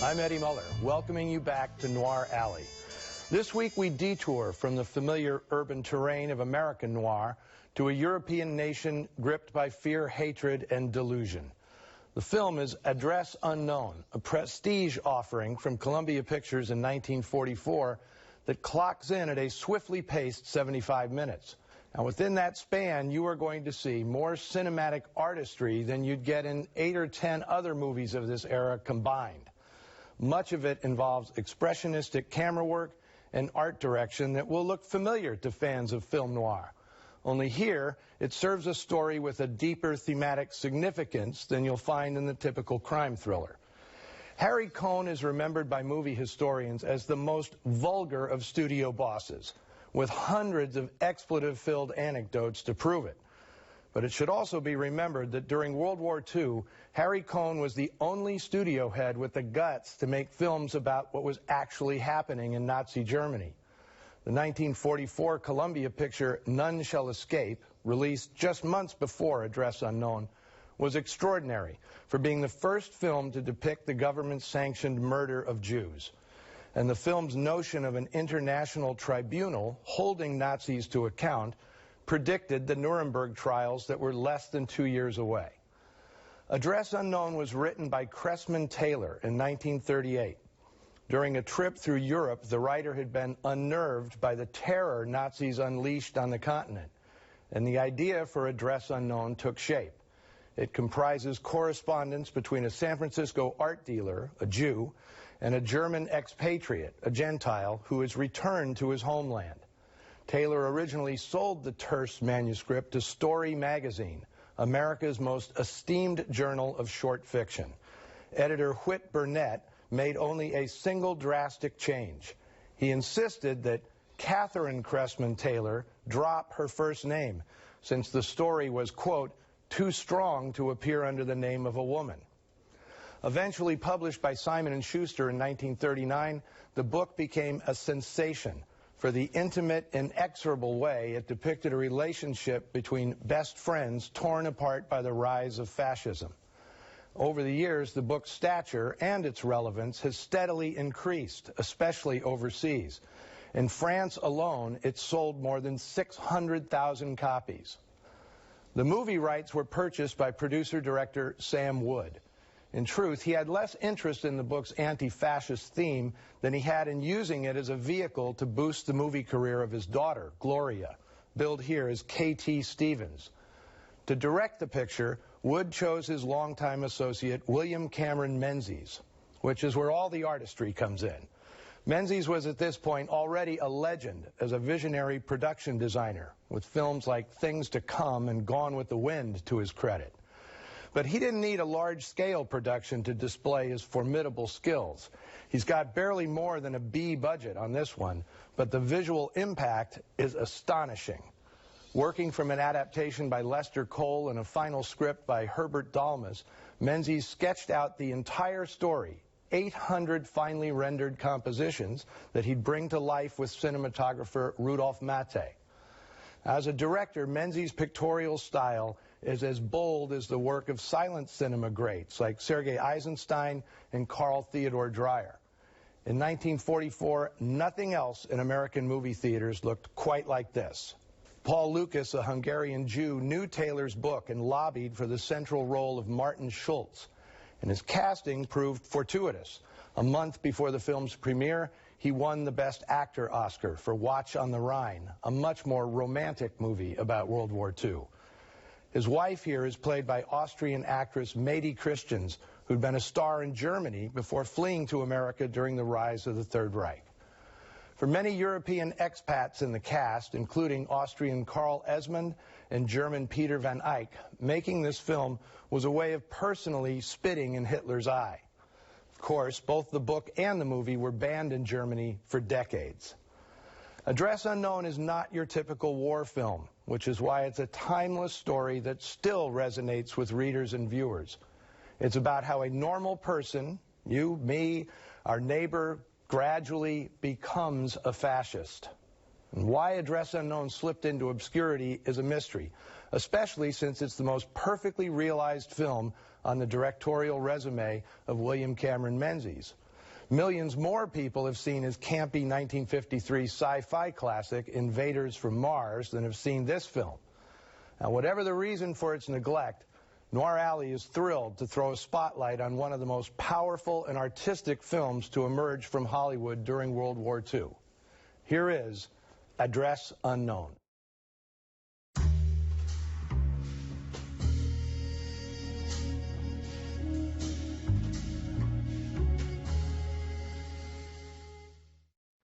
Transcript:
I'm Eddie Muller, welcoming you back to Noir Alley. This week we detour from the familiar urban terrain of American noir to a European nation gripped by fear, hatred, and delusion. The film is Address Unknown, a prestige offering from Columbia Pictures in 1944 that clocks in at a swiftly paced 75 minutes. Now, within that span, you are going to see more cinematic artistry than you'd get in 8 or 10 other movies of this era combined. Much of it involves expressionistic camera work and art direction that will look familiar to fans of film noir. Only here, it serves a story with a deeper thematic significance than you'll find in the typical crime thriller. Harry Cohn is remembered by movie historians as the most vulgar of studio bosses, with hundreds of expletive-filled anecdotes to prove it. But it should also be remembered that during World War II, Harry Cohn was the only studio head with the guts to make films about what was actually happening in Nazi Germany. The 1944 Columbia picture None Shall Escape, released just months before Address Unknown, was extraordinary for being the first film to depict the government-sanctioned murder of Jews. And the film's notion of an international tribunal holding Nazis to account predicted the Nuremberg trials that were less than 2 years away. Address Unknown was written by Cressman Taylor in 1938. During a trip through Europe, the writer had been unnerved by the terror Nazis unleashed on the continent, and the idea for Address Unknown took shape. It comprises correspondence between a San Francisco art dealer, a Jew, and a German expatriate, a Gentile, who has returned to his homeland. Taylor originally sold the terse manuscript to Story magazine, America's most esteemed journal of short fiction. Editor Whit Burnett made only a single drastic change. He insisted that Catherine Cressman Taylor drop her first name, since the story was, quote, too strong to appear under the name of a woman. Eventually published by Simon & Schuster in 1939, the book became a sensation for the intimate, inexorable way it depicted a relationship between best friends torn apart by the rise of fascism. Over the years, the book's stature and its relevance has steadily increased, especially overseas. In France alone, it sold more than 600,000 copies. The movie rights were purchased by producer-director Sam Wood. In truth, he had less interest in the book's anti-fascist theme than he had in using it as a vehicle to boost the movie career of his daughter, Gloria, billed here as K.T. Stevens. To direct the picture, Wood chose his longtime associate, William Cameron Menzies, which is where all the artistry comes in. Menzies was at this point already a legend as a visionary production designer, with films like Things to Come and Gone with the Wind to his credit. But he didn't need a large-scale production to display his formidable skills. He's got barely more than a B budget on this one, but the visual impact is astonishing. Working from an adaptation by Lester Cole and a final script by Herbert Dalmas, Menzies sketched out the entire story, 800 finely rendered compositions that he'd bring to life with cinematographer Rudolph Maté. As a director, Menzies' pictorial style is as bold as the work of silent cinema greats like Sergei Eisenstein and Carl Theodor Dreyer. In 1944, nothing else in American movie theaters looked quite like this. Paul Lucas, a Hungarian Jew, knew Taylor's book and lobbied for the central role of Martin Schultz, and his casting proved fortuitous. A month before the film's premiere, he won the Best Actor Oscar for Watch on the Rhine, a much more romantic movie about World War II. His wife here is played by Austrian actress Mädi Christians, who'd been a star in Germany before fleeing to America during the rise of the Third Reich. For many European expats in the cast, including Austrian Karl Esmond and German Peter van Eyck, making this film was a way of personally spitting in Hitler's eye. Of course, both the book and the movie were banned in Germany for decades. Address Unknown is not your typical war film, which is why it's a timeless story that still resonates with readers and viewers. It's about how a normal person, you, me, our neighbor, gradually becomes a fascist. And why Address Unknown slipped into obscurity is a mystery, especially since it's the most perfectly realized film on the directorial resume of William Cameron Menzies. Millions more people have seen his campy 1953 sci-fi classic, Invaders from Mars, than have seen this film. Now, whatever the reason for its neglect, Noir Alley is thrilled to throw a spotlight on one of the most powerful and artistic films to emerge from Hollywood during World War II. Here is Address Unknown.